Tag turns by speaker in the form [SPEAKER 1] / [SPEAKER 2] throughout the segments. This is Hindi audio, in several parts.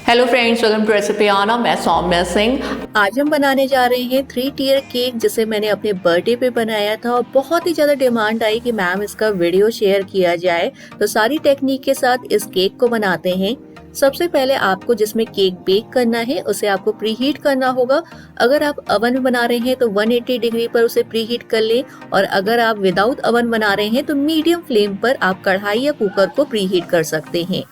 [SPEAKER 1] Hello friends, welcome to recipe Aana. मैं सौम्या सिंह।
[SPEAKER 2] आज हम बनाने जा रहे हैं 3 टियर केक, जिसे मैंने अपने बर्थडे पे बनाया था और बहुत ही ज़्यादा डिमांड आई कि मैम इसका वीडियो शेयर किया जाए। तो सारी टेक्निक के साथ इस केक को बनाते हैं। सबसे पहले आपको जिसमें केक बेक करना है उसे आपको प्रीहीट करना होगा। अगर आप अवन में बना रहे हैं तो 180 डिग्री पर उसे प्रीहीट कर लें, और अगर आप विदाउट अवन बना रहे हैं तो मीडियम फ्लेम पर आप कढ़ाई या कुकर को प्रीहीट कर सकते हैं।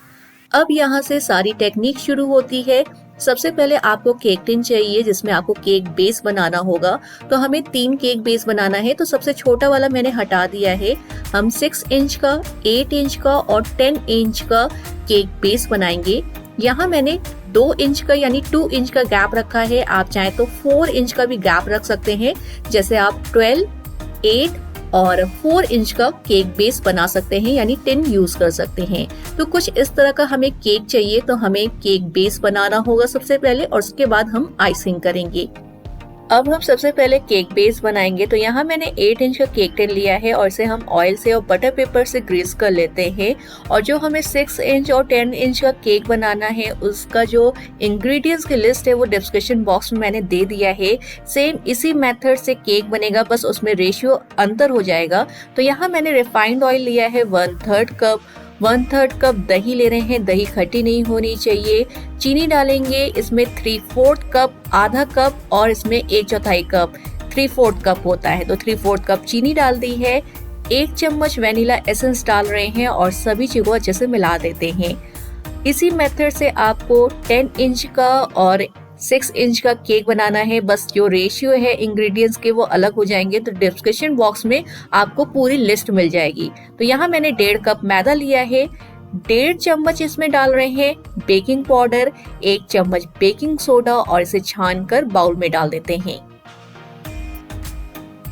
[SPEAKER 2] अब यहाँ से सारी टेक्निक शुरू होती है। सबसे पहले आपको केक टिन चाहिए जिसमें आपको केक बेस बनाना होगा। तो हमें 3 केक बेस बनाना है, तो सबसे छोटा वाला मैंने हटा दिया है। हम 6 इंच का, 8 इंच का और 10 इंच का केक बेस बनाएंगे। यहाँ मैंने 2 इंच का यानी 2 इंच का गैप रखा है। आप चाहें तो 4 इंच का भी गैप रख सकते हैं। जैसे आप 12, 8 और 4 इंच का केक बेस बना सकते हैं, यानी टिन यूज कर सकते हैं। तो कुछ इस तरह का हमें केक चाहिए। तो हमें केक बेस बनाना होगा सबसे पहले, और उसके बाद हम आइसिंग करेंगे। अब हम सबसे पहले केक बेस बनाएंगे। तो यहाँ मैंने 8 इंच का केक टिन लिया है और इसे हम ऑयल से और बटर पेपर से ग्रीस कर लेते हैं। और जो हमें 6 इंच और 10 इंच का केक बनाना है उसका जो इंग्रेडिएंट्स की लिस्ट है वो डिस्क्रिप्शन बॉक्स में मैंने दे दिया है। सेम इसी मेथड से केक बनेगा, बस उसमें रेशियो अंतर हो जाएगा। तो यहाँ मैंने रिफाइंड ऑयल लिया है 1/3 कप। 1/3 कप दही ले रहे हैं, दही खट्टी नहीं होनी चाहिए। चीनी डालेंगे इसमें 3/4 कप, आधा कप, और इसमें 1/4 कप, 3/4 कप होता है, तो 3/4 कप चीनी डाल दी है। 1 चम्मच वेनिला एसेंस डाल रहे हैं और सभी चीजों अच्छे से मिला देते हैं। इसी मेथड से आपको 10 इंच का और 6 इंच का केक बनाना है। बस जो रेशियो है इंग्रेडिएंट्स के वो अलग हो जाएंगे, तो डिस्क्रिप्शन बॉक्स में आपको पूरी लिस्ट मिल जाएगी। तो यहाँ मैंने 1.5 कप मैदा लिया है। 1.5 चम्मच इसमें डाल रहे हैं बेकिंग पाउडर, 1 चम्मच बेकिंग सोडा, और इसे छानकर बाउल में डाल देते हैं।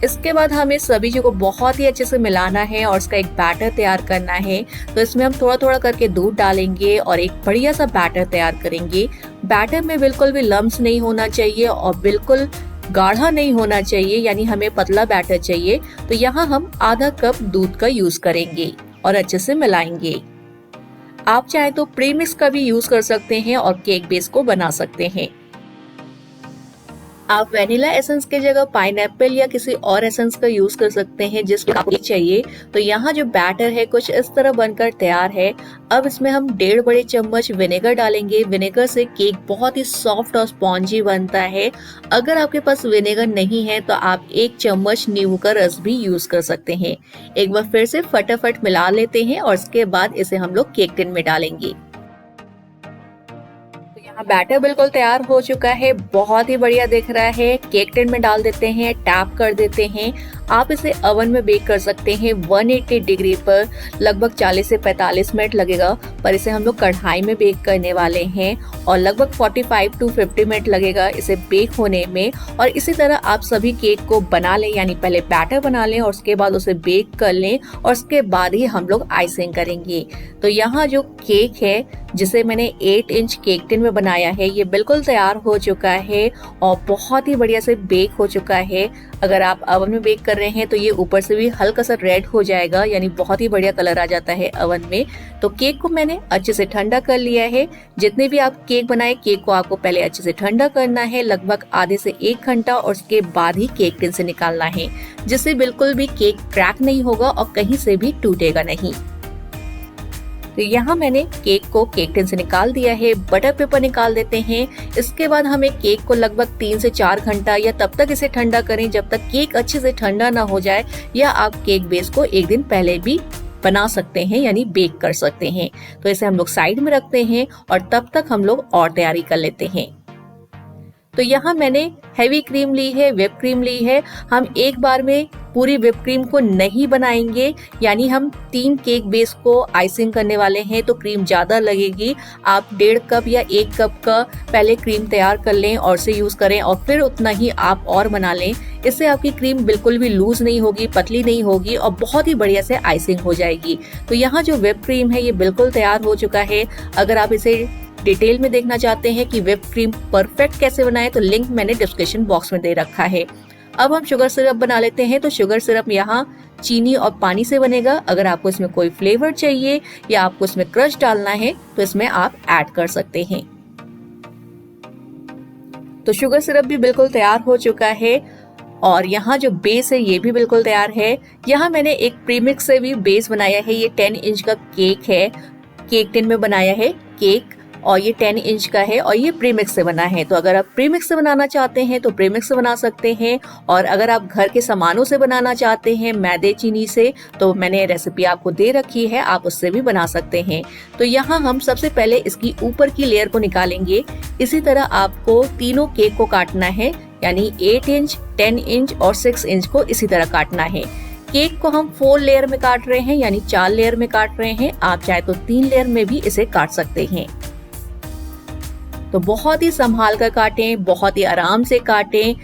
[SPEAKER 2] इसके बाद हमें सभी चीज़ों को बहुत ही अच्छे से मिलाना है और इसका एक बैटर तैयार करना है। तो इसमें हम थोड़ा थोड़ा करके दूध डालेंगे और एक बढ़िया सा बैटर तैयार करेंगे। बैटर में बिल्कुल भी लम्स नहीं होना चाहिए और बिल्कुल गाढ़ा नहीं होना चाहिए, यानी हमें पतला बैटर चाहिए। तो यहाँ हम आधा कप दूध का यूज करेंगे और अच्छे से मिलाएंगे। आप चाहे तो प्रीमिक्स का भी यूज कर सकते हैं और केक बेस को बना सकते हैं। आप वेनिला एसेंस की जगह पाइनएप्पल या किसी और एसेंस का यूज कर सकते हैं जिसको आपको चाहिए। तो यहाँ जो बैटर है कुछ इस तरह बनकर तैयार है। अब इसमें हम 1.5 बड़े चम्मच विनेगर डालेंगे। विनेगर से केक बहुत ही सॉफ्ट और स्पॉन्जी बनता है। अगर आपके पास विनेगर नहीं है तो आप 1 चम्मच नींबू का रस भी यूज कर सकते हैं। एक बार फिर से फटाफट मिला लेते हैं और इसके बाद इसे हम लोग केक टिन में डालेंगे। बैटर बिल्कुल तैयार हो चुका है, बहुत ही बढ़िया दिख रहा है। केक टिन में डाल देते हैं, टैप कर देते हैं। आप इसे ओवन में बेक कर सकते हैं 180 डिग्री पर। लगभग 40 से 45 मिनट लगेगा, पर इसे हम लोग कढ़ाई में बेक करने वाले हैं और लगभग 45 to 50 मिनट लगेगा इसे बेक होने में। और इसी तरह आप सभी केक को बना लें, यानी पहले बैटर बना लें और उसके बाद उसे बेक कर लें और उसके बाद ही हम लोग आइसिंग करेंगे। तो यहाँ जो केक है जिसे मैंने 8 इंच केक टिन में बनाया है, ये बिल्कुल तैयार हो चुका है और बहुत ही बढ़िया से बेक हो चुका है। अगर आप ओवन में बेक कर रहे हैं तो ये ऊपर से भी हल्का सा रेड हो जाएगा, यानी बहुत ही बढ़िया कलर आ जाता है ओवन में। तो केक को मैंने अच्छे से ठंडा कर लिया है। जितने भी आप केक बनाए, केक को आपको पहले अच्छे से ठंडा करना है, लगभग आधे से 1 घंटा, और उसके बाद ही केक टिन से निकालना है, जिससे बिल्कुल भी केक क्रैक नहीं होगा और कहीं से भी टूटेगा नहीं। तो यहाँ मैंने केक को केक टिन से निकाल दिया है। बटर पेपर निकाल देते हैं। इसके बाद हमें केक को लगभग 3 से 4 घंटा या तब तक इसे ठंडा करें जब तक केक अच्छे से ठंडा ना हो जाए, या आप केक बेस को 1 दिन पहले भी बना सकते हैं, यानी बेक कर सकते हैं। तो इसे हम लोग साइड में रखते हैं और तब तक हम लोग और तैयारी कर लेते हैं। तो यहाँ मैंने हैवी क्रीम ली है, व्हिप क्रीम ली है। हम एक बार में पूरी व्हिप क्रीम को नहीं बनाएंगे, यानी हम 3 केक बेस को आइसिंग करने वाले हैं, तो क्रीम ज्यादा लगेगी। आप 1.5 कप या 1 कप का पहले क्रीम तैयार कर लें और उसे यूज करें, और फिर उतना ही आप और बना लें। इससे आपकी क्रीम बिल्कुल भी लूज नहीं होगी, पतली नहीं होगी और बहुत ही बढ़िया से आइसिंग हो जाएगी। तो यहाँ जो व्हिप क्रीम है ये बिल्कुल तैयार हो चुका है। अगर आप इसे डिटेल में देखना चाहते हैं कि व्हिप क्रीम परफेक्ट कैसे बनाएं, तो लिंक मैंने डिस्क्रिप्शन बॉक्स में दे रखा है। अब हम शुगर सिरप बना लेते हैं। तो शुगर सिरप यहाँ चीनी और पानी से बनेगा। अगर आपको इसमें कोई फ्लेवर चाहिए या आपको इसमें क्रश डालना है तो इसमें आप ऐड कर सकते हैं। तो शुगर सिरप भी बिल्कुल तैयार हो चुका है और यहाँ जो बेस है ये भी बिल्कुल तैयार है। यहाँ मैंने एक प्रीमिक्स से भी बेस बनाया है। ये 10 इंच का केक है, केक टिन में बनाया है केक, और ये 10 इंच का है और ये प्रीमिक्स से बना है। तो अगर आप प्रीमिक्स से बनाना चाहते हैं तो प्रीमिक्स से बना सकते हैं, और अगर आप घर के सामानों से बनाना चाहते हैं मैदे चीनी से, तो मैंने रेसिपी आपको दे रखी है, आप उससे भी बना सकते हैं। तो यहाँ हम सबसे पहले इसकी ऊपर की लेयर को निकालेंगे। इसी तरह आपको तीनों केक को काटना है, यानी 8 इंच, 10 इंच और 6 इंच को इसी तरह काटना है। केक को हम 4 लेयर में काट रहे हैं, यानी 4 लेयर में काट रहे हैं। आप चाहे तो 3 लेयर में भी इसे काट सकते हैं। तो बहुत ही संभाल कर काटें, बहुत ही आराम से काटें।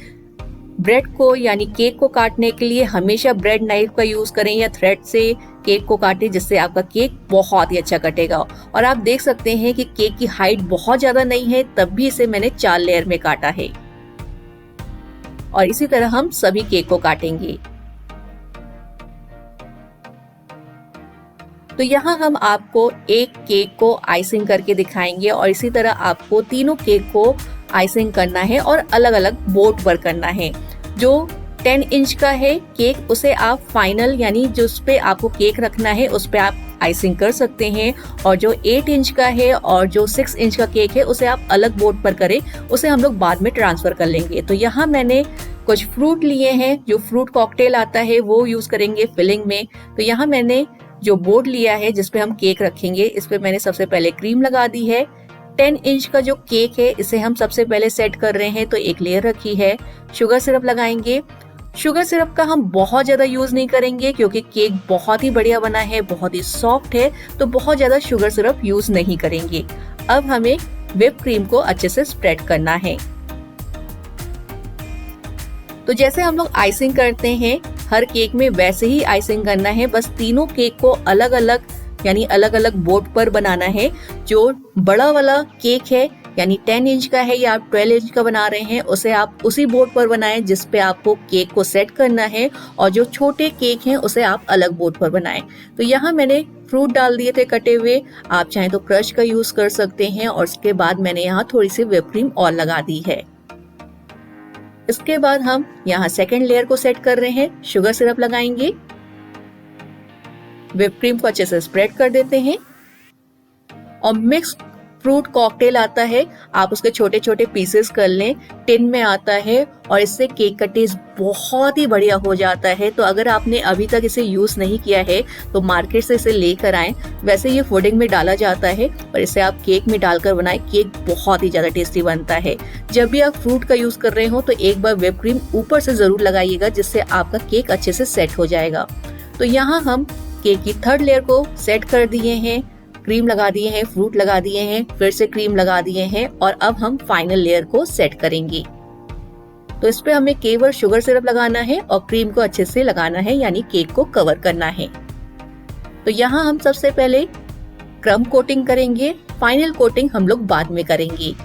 [SPEAKER 2] ब्रेड को यानी केक को काटने के लिए हमेशा ब्रेड नाइफ का यूज करें या थ्रेड से केक को काटें, जिससे आपका केक बहुत ही अच्छा कटेगा। और आप देख सकते हैं कि केक की हाइट बहुत ज्यादा नहीं है, तब भी इसे मैंने 4 लेयर में काटा है। और इसी तरह हम सभी केक को काटेंगे। तो यहाँ हम आपको एक केक को आइसिंग करके दिखाएंगे, और इसी तरह आपको तीनों केक को आइसिंग करना है और अलग अलग बोर्ड पर करना है। जो 10 इंच का है केक, उसे आप फाइनल यानी जिस पे आपको केक रखना है उस पे आप आइसिंग कर सकते हैं, और जो 8 इंच का है और जो 6 इंच का केक है उसे आप अलग बोर्ड पर करें, उसे हम लोग बाद में ट्रांसफर कर लेंगे। तो यहाँ मैंने कुछ फ्रूट लिए हैं, जो फ्रूट कॉकटेल आता है वो यूज करेंगे फिलिंग में। तो यहाँ मैंने जो बोर्ड लिया है जिसपे हम केक रखेंगे, इस पे मैंने सबसे पहले क्रीम लगा दी है। 10 इंच का जो केक है इसे हम सबसे पहले सेट कर रहे हैं, तो एक लेयर रखी है। शुगर सिरप लगाएंगे। शुगर सिरप का हम बहुत ज्यादा यूज नहीं करेंगे क्योंकि केक बहुत ही बढ़िया बना है, बहुत ही सॉफ्ट है, तो बहुत ज्यादा शुगर सिरप यूज नहीं करेंगे। अब हमें व्हिप क्रीम को अच्छे से स्प्रेड करना है। तो जैसे हम लोग आइसिंग करते हैं हर केक में, वैसे ही आइसिंग करना है। बस तीनों केक को अलग अलग यानी अलग अलग बोर्ड पर बनाना है। जो बड़ा वाला केक है यानी 10 इंच का है या आप 12 इंच का बना रहे हैं, उसे आप उसी बोर्ड पर बनाएं जिस पे आपको केक को सेट करना है, और जो छोटे केक हैं उसे आप अलग बोर्ड पर बनाएं। तो यहाँ मैंने फ्रूट डाल दिए थे कटे हुए, आप चाहें तो क्रश का यूज कर सकते हैं, और उसके बाद मैंने यहाँ थोड़ी सी व्हिप क्रीम और लगा दी है। इसके बाद हम यहाँ सेकेंड लेयर को सेट कर रहे हैं। शुगर सिरप लगाएंगे, व्हिप क्रीम को अच्छे से स्प्रेड कर देते हैं, और मिक्स फ्रूट कॉकटेल आता है, आप उसके छोटे छोटे पीसेस कर लें। टिन में आता है और इससे केक का टेस्ट बहुत ही बढ़िया हो जाता है। तो अगर आपने अभी तक इसे यूज नहीं किया है तो मार्केट से इसे लेकर आएं। वैसे ये पुडिंग में डाला जाता है, और इसे आप केक में डालकर बनाएं, केक बहुत ही ज्यादा टेस्टी बनता है। जब भी आप फ्रूट का यूज कर रहे हो तो एक बार व्हिप क्रीम ऊपर से जरूर लगाइएगा, जिससे आपका केक अच्छे से सेट हो जाएगा। तो यहाँ हम केक की थर्ड लेयर को सेट कर दिए हैं, क्रीम लगा दिए हैं, फ्रूट लगा दिए हैं, फिर से क्रीम लगा दिए हैं, और अब हम फाइनल लेयर को सेट करेंगे। तो इस पे हमें केवल शुगर सिरप लगाना है और क्रीम को अच्छे से लगाना है, यानी केक को कवर करना है। तो यहाँ हम सबसे पहले क्रम कोटिंग करेंगे, फाइनल कोटिंग हम लोग बाद में करेंगे।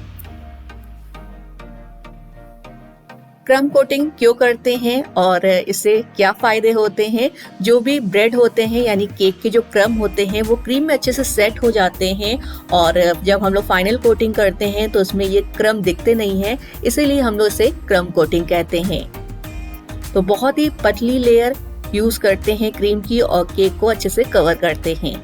[SPEAKER 2] क्रम कोटिंग क्यों करते हैं और इससे क्या फायदे होते हैं? जो भी ब्रेड होते हैं यानी केक के जो क्रम होते हैं वो क्रीम में अच्छे से सेट हो जाते हैं, और जब हम लोग फाइनल कोटिंग करते हैं तो उसमें ये क्रम दिखते नहीं है, इसीलिए हम लोग इसे क्रम कोटिंग कहते हैं। तो बहुत ही पतली लेयर यूज करते हैं क्रीम की और केक को अच्छे से कवर करते हैं।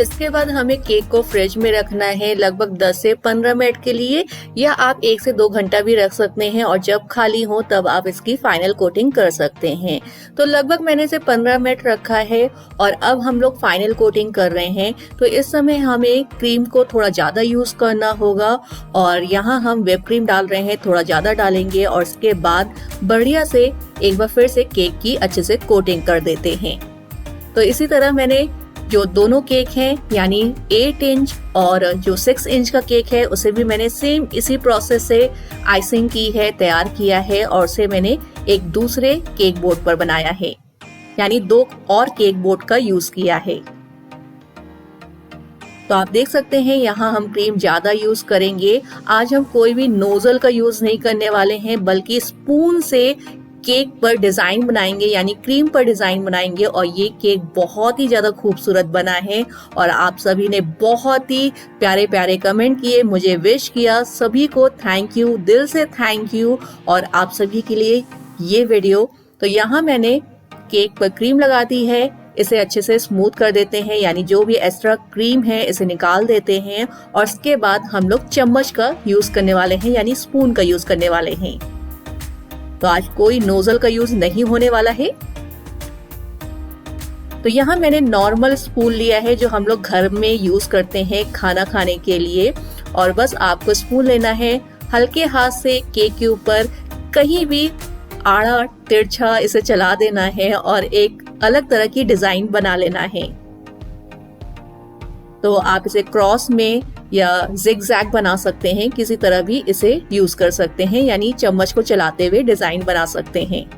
[SPEAKER 2] इसके बाद हमें केक को फ्रिज में रखना है लगभग 10 से 15 मिनट के लिए, या आप 1 से 2 घंटा भी रख सकते हैं, और जब खाली हो तब आप इसकी फाइनल कोटिंग कर सकते हैं। तो लगभग मैंने इसे 15 मिनट रखा है, और अब हम लोग फाइनल कोटिंग कर रहे हैं। तो इस समय हमें क्रीम को थोड़ा ज्यादा यूज करना होगा, और यहाँ हम व्हिप क्रीम डाल रहे हैं, थोड़ा ज्यादा डालेंगे, और इसके बाद बढ़िया से एक बार फिर से केक की अच्छे से कोटिंग कर देते हैं। तो इसी तरह मैंने जो दोनों केक हैं यानी 8 इंच और जो 6 इंच का केक है उसे भी मैंने सेम इसी प्रोसेस से आइसिंग की है, तैयार किया है, और उसे मैंने एक दूसरे केक बोर्ड पर बनाया है, यानी 2 और केक बोर्ड का यूज किया है। तो आप देख सकते हैं यहाँ हम क्रीम ज्यादा यूज करेंगे। आज हम कोई भी नोजल का यूज नहीं करने वाले हैं, बल्कि स्पून से केक पर डिज़ाइन बनाएंगे, यानी क्रीम पर डिज़ाइन बनाएंगे और ये केक बहुत ही ज़्यादा खूबसूरत बना है। और आप सभी ने बहुत ही प्यारे प्यारे कमेंट किए, मुझे विश किया, सभी को थैंक यू, दिल से थैंक यू। और आप सभी के लिए ये वीडियो। तो यहाँ मैंने केक पर क्रीम लगा दी है, इसे अच्छे से स्मूथ कर देते हैं, यानी जो भी एक्स्ट्रा क्रीम है इसे निकाल देते हैं। और इसके बाद हम लोग चम्मच का यूज करने वाले हैं, यानी स्पून का यूज करने वाले हैं। तो आज कोई नोजल का यूज नहीं होने वाला है। तो यहाँ मैंने नॉर्मल स्पून लिया है जो हम लोग घर में यूज करते हैं खाना खाने के लिए। और बस आपको स्पून लेना है, हल्के हाथ से केक के ऊपर कहीं भी आड़ा तिरछा इसे चला देना है और एक अलग तरह की डिजाइन बना लेना है। तो आप इसे क्रॉस में या जिगजैग बना सकते हैं, किसी तरह भी इसे यूज कर सकते हैं, यानी चम्मच को चलाते हुए डिजाइन बना सकते हैं।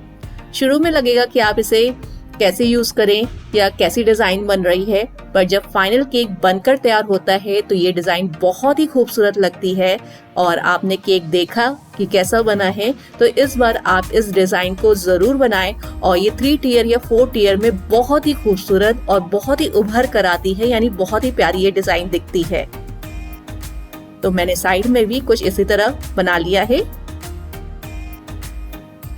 [SPEAKER 2] शुरू में लगेगा कि आप इसे कैसे यूज करें या कैसी डिजाइन बन रही है, पर जब फाइनल केक बनकर तैयार होता है तो ये डिजाइन बहुत ही खूबसूरत लगती है। और आपने केक देखा कि कैसा बना है, तो इस बार आप इस डिजाइन को जरूर बनाएं। और ये 3 टियर या 4 टियर में बहुत ही खूबसूरत और बहुत ही उभर कर आती है, यानी बहुत ही प्यारी ये डिजाइन दिखती है। तो मैंने साइड में भी कुछ इसी तरह बना लिया है।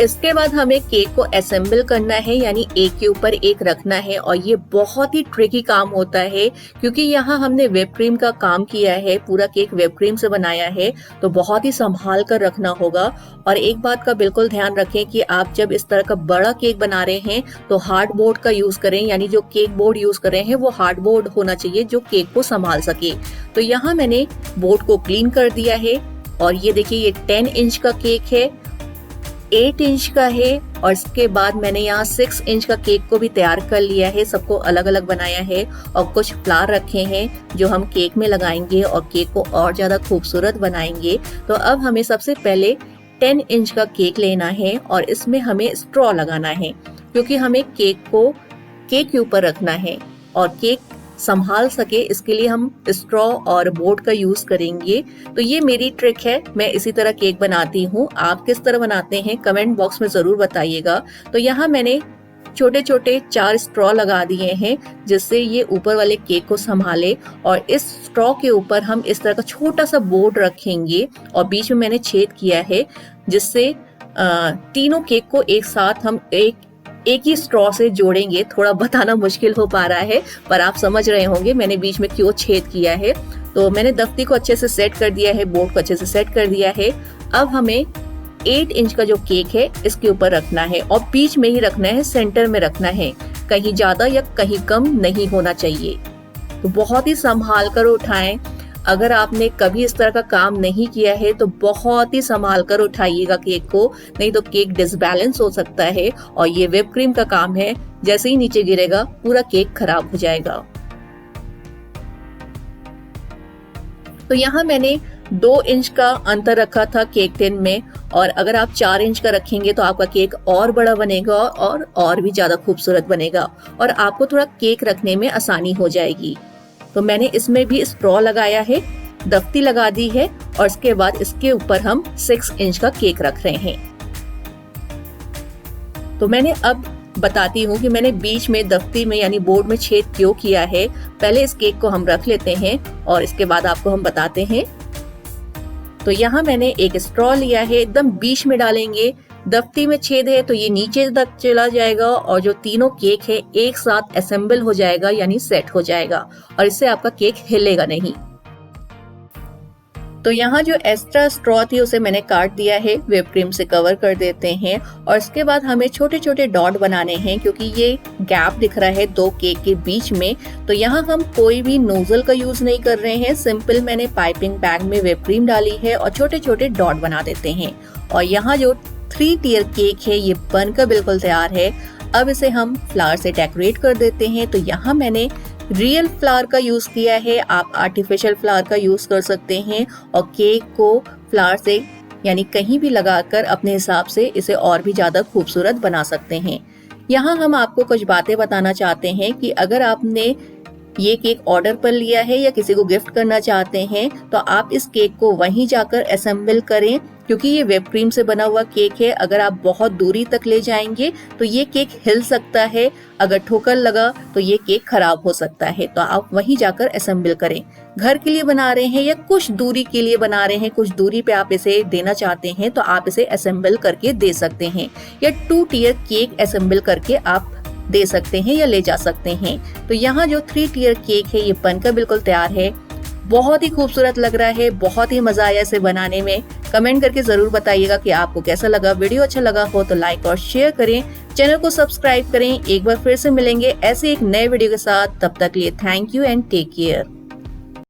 [SPEAKER 2] इसके बाद हमें केक को असेंबल करना है, यानी एक के ऊपर एक रखना है। और ये बहुत ही ट्रिकी काम होता है, क्योंकि यहाँ हमने व्हिप क्रीम का काम किया है, पूरा केक व्हिप क्रीम से बनाया है, तो बहुत ही संभाल कर रखना होगा। और एक बात का बिल्कुल ध्यान रखें कि आप जब इस तरह का बड़ा केक बना रहे हैं तो हार्ड बोर्ड का यूज करें, यानी जो केक बोर्ड यूज कर रहे हैं वो हार्ड बोर्ड होना चाहिए जो केक को संभाल सके। तो यहाँ मैंने बोर्ड को क्लीन कर दिया है। और ये देखिए, ये 10 इंच का केक है, 8 इंच का है, और इसके बाद मैंने यहाँ 6 इंच का केक को भी तैयार कर लिया है। सबको अलग अलग बनाया है और कुछ फ्लावर रखे हैं जो हम केक में लगाएंगे और केक को और ज्यादा खूबसूरत बनाएंगे। तो अब हमें सबसे पहले 10 इंच का केक लेना है और इसमें हमें स्ट्रॉ लगाना है, क्योंकि हमें केक को केक के ऊपर रखना है और केक संभाल सके, इसके लिए हम स्ट्रॉ और बोर्ड का यूज करेंगे। तो ये मेरी ट्रिक है, मैं इसी तरह केक बनाती हूँ। आप किस तरह बनाते हैं कमेंट बॉक्स में जरूर बताइएगा। तो यहाँ मैंने छोटे छोटे 4 स्ट्रॉ लगा दिए हैं, जिससे ये ऊपर वाले केक को संभाले। और इस स्ट्रॉ के ऊपर हम इस तरह का छोटा सा बोर्ड रखेंगे और बीच में मैंने छेद किया है, जिससे तीनों केक को एक साथ हम एक ही स्ट्रॉ से जोड़ेंगे। थोड़ा बताना मुश्किल हो पा रहा है, पर आप समझ रहे होंगे मैंने बीच में क्यों छेद किया है। तो मैंने दफ्ती को अच्छे से सेट कर दिया है, बोर्ड को अच्छे से सेट कर दिया है। अब हमें 8 इंच का जो केक है इसके ऊपर रखना है और बीच में ही रखना है, सेंटर में रखना है, कहीं ज्यादा या कहीं कम नहीं होना चाहिए। तो बहुत ही संभाल कर उठाएं। अगर आपने कभी इस तरह का काम नहीं किया है तो बहुत ही संभाल कर उठाइएगा केक को, नहीं तो केक डिसबैलेंस हो सकता है। और ये व्हिप क्रीम का काम है, जैसे ही नीचे गिरेगा पूरा केक खराब हो जाएगा। तो यहाँ मैंने 2 इंच का अंतर रखा था केक टिन में, और अगर आप 4 इंच का रखेंगे तो आपका केक और बड़ा बनेगा और भी ज्यादा खूबसूरत बनेगा और आपको थोड़ा केक रखने में आसानी हो जाएगी। तो मैंने इसमें भी स्ट्रॉ लगाया है, दफ्ती लगा दी है, और इसके बाद इसके ऊपर हम 6 इंच का केक रख रहे हैं। तो मैंने अब बताती हूँ कि मैंने बीच में दफ्ती में यानी बोर्ड में छेद क्यों किया है। पहले इस केक को हम रख लेते हैं और इसके बाद आपको हम बताते हैं। तो यहाँ मैंने एक स्ट्रॉ लिया है, एकदम बीच में डालेंगे, दफ्ती में छेद है तो ये नीचे तक चला जाएगा और जो तीनों केक है एक साथ असेंबल हो जाएगा, यानी सेट हो जाएगा, और इससे आपका केक हिलेगा नहीं। तो यहाँ जो एक्स्ट्रा स्ट्रॉ थी उसे मैंने काट दिया है, व्हिप क्रीम से कवर कर देते हैं। और इसके बाद हमें छोटे छोटे डॉट बनाने हैं, क्योंकि ये गैप दिख रहा है 2 केक के बीच में। तो यहाँ हम कोई भी नोजल का यूज नहीं कर रहे हैं, सिंपल मैंने पाइपिंग बैग में व्हिप क्रीम डाली है और छोटे छोटे डॉट बना देते हैं। और यहाँ जो 3 टियर केक है ये बनकर बिल्कुल तैयार है। अब इसे हम फ्लावर से डेकोरेट कर देते हैं। तो यहाँ मैंने रियल फ्लावर का यूज किया है, आप आर्टिफिशियल फ्लावर का यूज कर सकते हैं और केक को फ्लावर से यानी कहीं भी लगाकर अपने हिसाब से इसे और भी ज्यादा खूबसूरत बना सकते हैं। यहाँ हम आपको कुछ बातें बताना चाहते हैं कि अगर आपने ये केक ऑर्डर पर लिया है या किसी को गिफ्ट करना चाहते हैं तो आप इस केक को वहीं जाकर असेंबल करें क्योंकि ये व्हिप क्रीम से बना हुआ केक है। अगर आप बहुत दूरी तक ले जाएंगे तो ये केक हिल सकता है, अगर ठोकर लगा तो ये केक खराब हो सकता है। तो आप वहीं जाकर असेंबल करें। घर के लिए बना रहे हैं या कुछ दूरी के लिए बना रहे हैं, कुछ दूरी पे आप इसे देना चाहते हैं तो आप इसे असेंबल करके दे सकते हैं, या 2 टियर केक असेंबल करके आप दे सकते हैं या ले जा सकते हैं। तो यहाँ जो 3 टियर केक है ये बनकर बिल्कुल तैयार है। बहुत ही खूबसूरत लग रहा है, बहुत ही मजा आया इसे बनाने में। कमेंट करके जरूर बताइएगा कि आपको कैसा लगा। वीडियो अच्छा लगा हो तो लाइक और शेयर करें, चैनल को सब्सक्राइब करें। एक बार फिर से मिलेंगे ऐसे एक नए वीडियो के साथ। तब तक लिए thank you and take care.